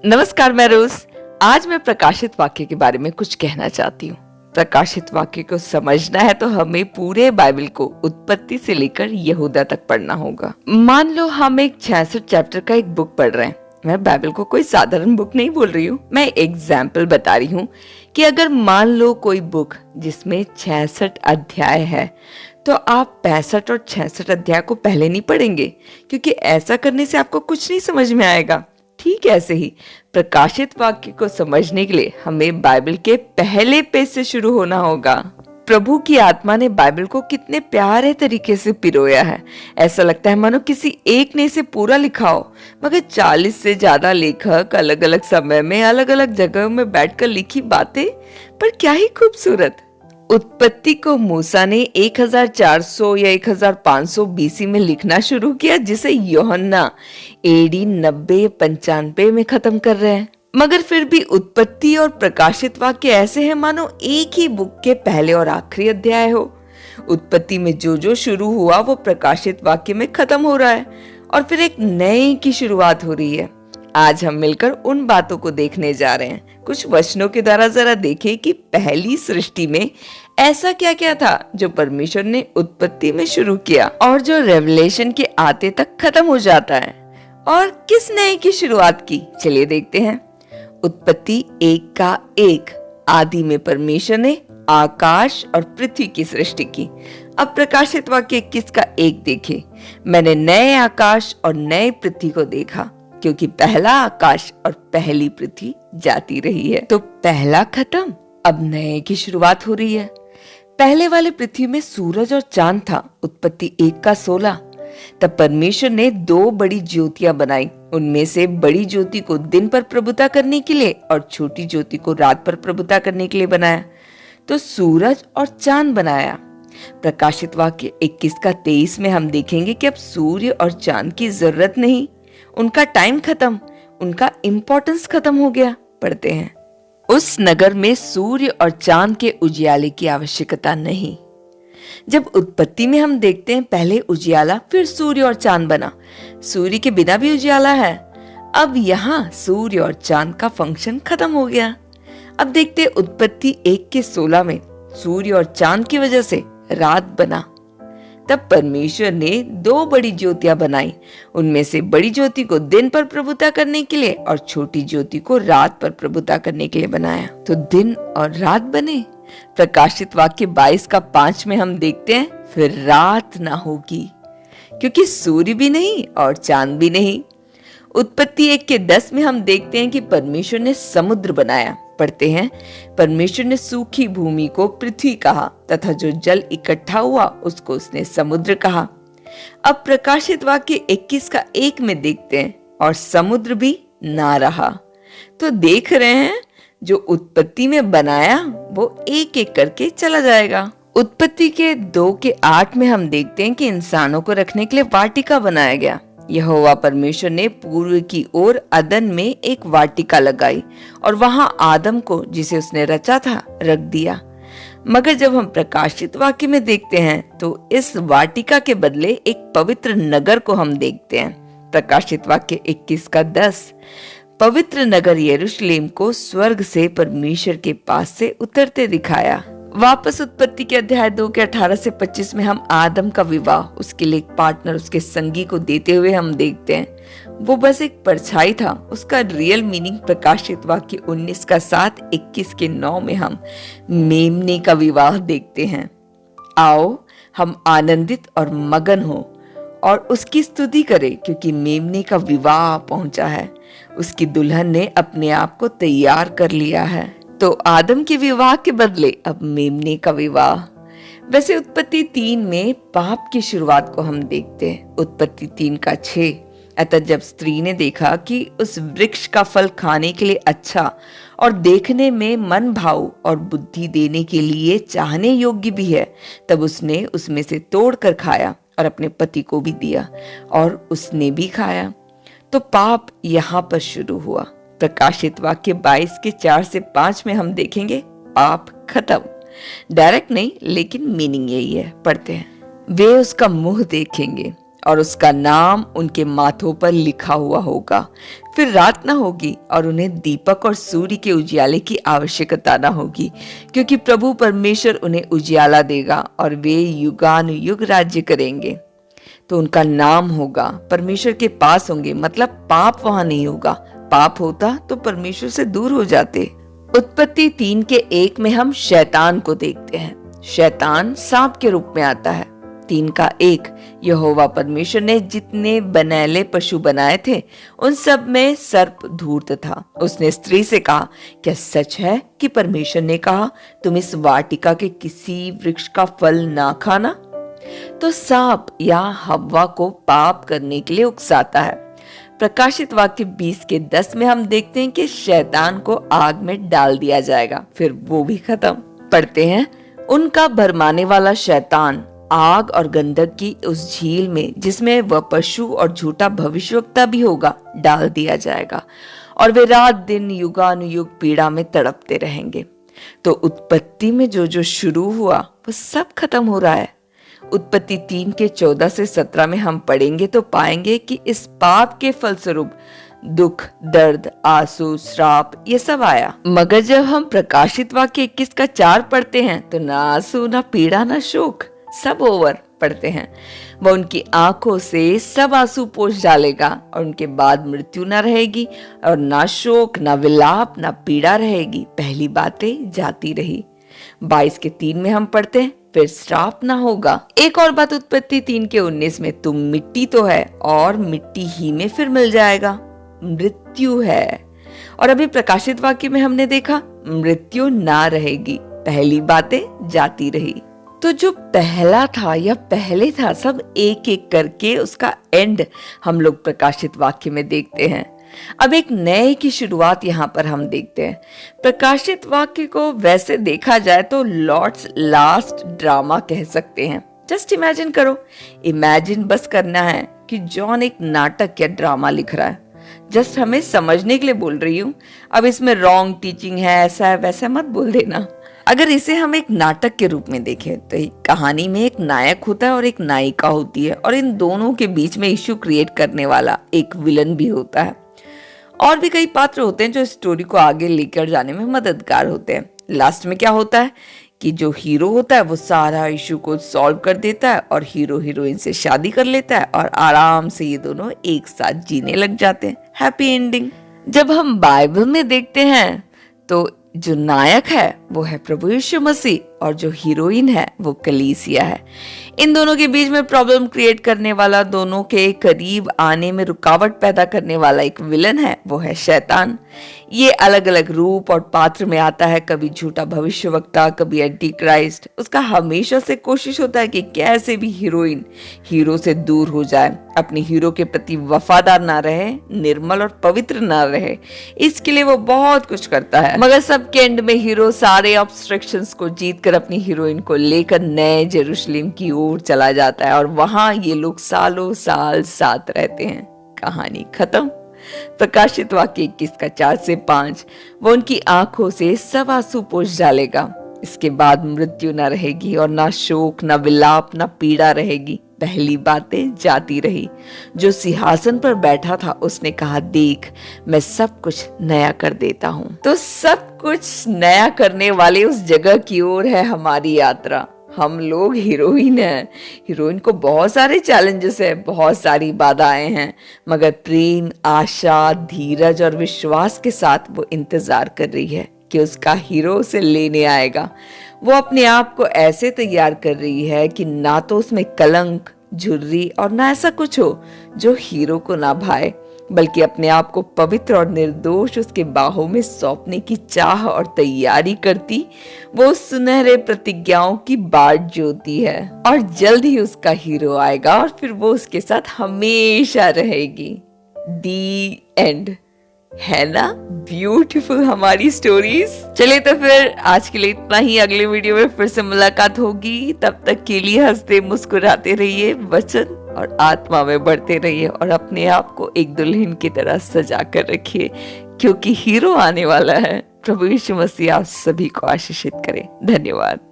नमस्कार, मैं रोज। आज मैं प्रकाशित वाक्य के बारे में कुछ कहना चाहती हूँ। प्रकाशित वाक्य को समझना है तो हमें पूरे बाइबल को उत्पत्ति से लेकर यहूदा तक पढ़ना होगा। मान लो हम एक 66 चैप्टर का एक बुक पढ़ रहे हैं। मैं बाइबल को कोई साधारण बुक नहीं बोल रही हूँ, मैं एग्जाम्पल बता रही हूँ कि अगर मान लो कोई बुक जिसमें 66 अध्याय है तो आप 65 और 66 अध्याय को पहले नहीं पढ़ेंगे, क्योंकि ऐसा करने से आपको कुछ नहीं समझ में आएगा। ठीक ऐसे ही प्रकाशित वाक्य को समझने के लिए हमें बाइबल के पहले पेज से शुरू होना होगा। प्रभु की आत्मा ने बाइबल को कितने प्यारे तरीके से पिरोया है। ऐसा लगता है मानो किसी एक ने इसे पूरा लिखा हो, मगर 40 से ज्यादा लेखक अलग अलग समय में अलग अलग जगहों में बैठकर लिखी बातें, पर क्या ही खूबसूरत। उत्पत्ति को मूसा ने 1400 या 1500 बीसी में लिखना शुरू किया, जिसे यूहन्ना एडी 90-95 में खत्म कर रहे हैं। मगर फिर भी उत्पत्ति और प्रकाशित वाक्य ऐसे हैं मानो एक ही बुक के पहले और आखिरी अध्याय हो। उत्पत्ति में जो जो शुरू हुआ वो प्रकाशित वाक्य में खत्म हो रहा है और फिर एक नए की शुरुआत हो रही है। आज हम मिलकर उन बातों को देखने जा रहे हैं। कुछ वचनों के द्वारा जरा देखें कि पहली सृष्टि में ऐसा क्या क्या था जो परमेश्वर ने उत्पत्ति में शुरू किया और जो रेवलेशन के आते तक खत्म हो जाता है, और किस नए की शुरुआत की। चलिए देखते हैं। उत्पत्ति 1:1 आदि में परमेश्वर ने आकाश और पृथ्वी की सृष्टि की। अब प्रकाशित वाक्य 21:1 देखे। मैंने नए आकाश और नए पृथ्वी को देखा, क्योंकि पहला आकाश और पहली पृथ्वी जाती रही है। तो पहला खत्म, अब नए की शुरुआत हो रही है। पहले वाले पृथ्वी में सूरज और चांद था। उत्पत्ति 1:16। तब परमेश्वर ने 2 बड़ी ज्योतियां बनाई। उनमें से बड़ी ज्योति को दिन पर प्रभुता करने के लिए और छोटी ज्योति को रात पर प्रभुता करने के लिए बनाया। तो सूरज और चांद बनाया। प्रकाशित वाक्य 21:23 में हम देखेंगे कि अब सूर्य और चांद की जरूरत नहीं, उनका टाइम खत्म, उनका इंपॉर्टेंस खत्म हो गया। पढ़ते हैं। उस नगर में सूर्य और चांद के उजियाले की आवश्यकता नहीं। जब उत्पत्ति में हम देखते हैं पहले उजियाला फिर सूर्य और चांद बना, सूर्य के बिना भी उजियाला है। अब यहाँ सूर्य और चांद का फंक्शन खत्म हो गया। अब देखते हैं उत्पत्ति 1:16 में सूर्य और चांद की वजह से रात बना। तब परमेश्वर ने 2 बड़ी ज्योतियां बनाई। उनमें से बड़ी ज्योति को दिन पर प्रभुता करने के लिए और छोटी ज्योति को रात पर प्रभुता करने के लिए बनाया। तो दिन और रात बने। प्रकाशित वाक्य 22:5 में हम देखते हैं फिर रात ना होगी, क्योंकि सूर्य भी नहीं और चांद भी नहीं। उत्पत्ति 1:10 में हम देखते हैं कि परमेश्वर ने समुद्र बनाया। पढ़ते हैं। परमेश्वर ने सूखी भूमि को पृथ्वी कहा तथा जो जल इकट्ठा हुआ उसको उसने समुद्र कहा। अब प्रकाशित वाक्य 21:1 में देखते हैं और समुद्र भी ना रहा। तो देख रहे हैं जो उत्पत्ति में बनाया वो एक एक करके चला जाएगा। उत्पत्ति के 2:8 में हम देखते हैं कि इंसानों को रखने के लिए वाटिका बनाया गया। यहोवा परमेश्वर ने पूर्व की ओर अदन में एक वाटिका लगाई और वहां आदम को, जिसे उसने रचा था, रख दिया। मगर जब हम प्रकाशित वाक्य में देखते हैं तो इस वाटिका के बदले एक पवित्र नगर को हम देखते हैं। प्रकाशित वाक्य 21:10 पवित्र नगर यरूशलेम को स्वर्ग से परमेश्वर के पास से उतरते दिखाया। वापस उत्पत्ति के अध्याय 2:18 से 25 में हम आदम का विवाह, उसके लिए एक पार्टनर, उसके संगी को देते हुए हम देखते हैं। वो बस एक परछाई था, उसका रियल मीनिंग प्रकाशित वाक्य 19:7, 21:9 में हम मेमने का विवाह देखते हैं। आओ हम आनंदित और मगन हो और उसकी स्तुति करें, क्योंकि मेमने का विवाह पहुंचा है। उसकी दुल्हन ने अपने आप को तैयार कर लिया है। तो आदम के विवाह के बदले अब मेमने का विवाह। वैसे उत्पत्ति 3 में पाप की शुरुआत को हम देखते हैं। उत्पत्ति 3:6 अतः जब स्त्री ने देखा कि उस वृक्ष का फल खाने के लिए अच्छा और देखने में मन भाव और बुद्धि देने के लिए चाहने योग्य भी है, तब उसने उसमें से तोड़कर खाया और अपने पति को भी दिया और उसने भी खाया। तो पाप यहाँ पर शुरू हुआ। प्रकाशित वाक्य 22:4 से 5 में हम देखेंगे पाप खत्म। डायरेक्ट नहीं, लेकिन मीनिंग यही है। पढ़ते हैं। वे उसका मुंह देखेंगे और उसका नाम उनके माथों पर लिखा हुआ होगा। फिर रात न होगी और उन्हें दीपक और सूर्य के उजियाले की आवश्यकता न होगी, क्योंकि प्रभु परमेश्वर उन्हें उजियाला देगा और वे युगानुयुग राज्य करेंगे। तो उनका नाम होगा, परमेश्वर के पास होंगे, मतलब पाप वहां नहीं होगा। पाप होता तो परमेश्वर से दूर हो जाते। उत्पत्ति 3:1 में हम शैतान को देखते हैं। शैतान सांप के रूप में आता है। 3:1 यहोवा परमेश्वर ने जितने बनैले पशु बनाए थे उन सब में सर्प धूर्त था। उसने स्त्री से कहा, क्या सच है कि परमेश्वर ने कहा तुम इस वाटिका के किसी वृक्ष का फल ना खाना? तो सांप या हव्वा को पाप करने के लिए उकसाता है। प्रकाशित वाक्य 20:10 में हम देखते हैं कि शैतान को आग में डाल दिया जाएगा, फिर वो भी खत्म। पढ़ते हैं, उनका भरमाने वाला शैतान आग और गंधक की उस झील में, जिसमें वह पशु और झूठा भविष्यवक्ता भी होगा, डाल दिया जाएगा और वे रात दिन युगानुयुग पीड़ा में तड़पते रहेंगे। तो उत्पत्ति में जो जो शुरू हुआ वो सब खत्म हो रहा है। उत्पत्ति 3:14-17 में हम पढ़ेंगे तो पाएंगे कि इस पाप के फलस्वरूप दुख, दर्द, आंसू, श्राप ये सब आया। मगर जब हम प्रकाशित वाक्य 21:4 पढ़ते हैं तो ना आंसू, ना पीड़ा, ना शोक, सब ओवर पढ़ते हैं। वह उनकी आंखों से सब आंसू पोंछ डालेगा और उनके बाद मृत्यु ना रहेगी और ना शोक, ना विलाप, ना पीड़ा रहेगी। पहली बातें जाती रही। 22:3 में हम पढ़ते हैं, फिर श्राप ना होगा। एक और बात उत्पत्ति 3:19 में, तुम मिट्टी तो है और मिट्टी ही में फिर मिल जाएगा। मृत्यु है। और अभी प्रकाशित वाक्य में हमने देखा मृत्यु ना रहेगी। पहली बातें जाती रही। तो जो पहला था या पहले था, सब एक एक करके उसका एंड हम लोग प्रकाशित वाक्य में देखते हैं। अब एक नए की शुरुआत यहाँ पर हम देखते हैं। प्रकाशित वाक्य को वैसे देखा जाए तो लॉर्ड्स लास्ट ड्रामा कह सकते हैं। जस्ट इमेजिन करो, इमेजिन बस करना है कि जॉन एक नाटक या ड्रामा लिख रहा है। जस्ट हमें समझने के लिए बोल रही हूँ। अब इसमें रॉन्ग टीचिंग है, ऐसा है वैसा मत बोल देना। अगर इसे हम एक नाटक के रूप में देखें तो एक कहानी में एक नायक होता है और एक नायिका होती है, और इन दोनों के बीच में इश्यू क्रिएट करने वाला एक विलन भी होता है। और भी कई पात्र होते हैं जो स्टोरी को आगे लेकर जाने में मददगार होते हैं। लास्ट में क्या होता है कि जो हीरो होता है वो सारा इशू को सॉल्व कर देता है और हीरो हीरोइन से शादी कर लेता है और आराम से ये दोनों एक साथ जीने लग जाते हैं। Happy ending. जब हम बाइबल में देखते हैं तो जो नायक है वो है प्रभु यीशु मसीह और जो हीरोइन है वो कलीसिया है। इन दोनों के बीच में प्रॉब्लम क्रिएट करने वाला, दोनों के करीब आने में रुकावट पैदा करने वाला एक विलन है, वो है शैतान। ये अलग अलग रूप और पात्र में आता है, कभी झूठा भविष्यवक्ता, कभी एंटी क्राइस्ट। उसका हमेशा से कोशिश होता है कि कैसे भी हीरोइन हीरो से दूर हो जाए, अपने हीरो के प्रति वफादार ना रहे, निर्मल और पवित्र ना रहे। इसके लिए वो बहुत कुछ करता है, मगर सबके एंड में हीरो सारे ऑब्स्ट्रक्शंस को जीतकर अपनी हीरोइन को लेकर नए जेरूशलेम की ओर चला जाता है और वहां ये लोग सालों साल साथ रहते हैं। कहानी खत्म। प्रकाशित वाक्य 21:4-5 वो उनकी आंखों से सब आंसू पोंछ डालेगा। इसके बाद मृत्यु ना रहेगी और ना शोक, ना विलाप, ना पीड़ा रहेगी। पहली बातें जाती रही। जो सिंहासन पर बैठा था उसने कहा, देख मैं सब कुछ नया कर देता हूँ। तो सब कुछ नया करने वाले उस जगह की ओर है हमारी यात्रा। हम लोग हीरोइन हैं। हीरोइन को बहुत सारे चैलेंजेस है, बहुत सारी बाधाएं हैं, मगर प्रेम, आशा, धीरज और विश्वास के साथ वो इंतजार कर रही है कि उसका हीरो उसे लेने आएगा। वो अपने आप को ऐसे तैयार कर रही है कि ना तो उसमें कलंक, झुर्री और ना ऐसा कुछ हो जो हीरो को ना भाए, बल्कि अपने आप को पवित्र और निर्दोष उसके बाहों में सौंपने की चाह और तैयारी करती वो सुनहरे प्रतिज्ञाओं की बाट जोती है। और जल्द ही उसका हीरो आएगा और फिर वो उसके साथ हमेशा रहेगी। दी एंड। है ना ब्यूटीफुल हमारी स्टोरीज। चलिए तो फिर आज के लिए इतना ही। अगले वीडियो में फिर से मुलाकात होगी। तब तक के लिए हंसते मुस्कुराते रहिए, वचन और आत्मा में बढ़ते रहिए और अपने आप को एक दुल्हन की तरह सजा कर रखिए, क्योंकि हीरो आने वाला है। प्रभु यीशु मसीह आप सभी को आशीषित करे। धन्यवाद।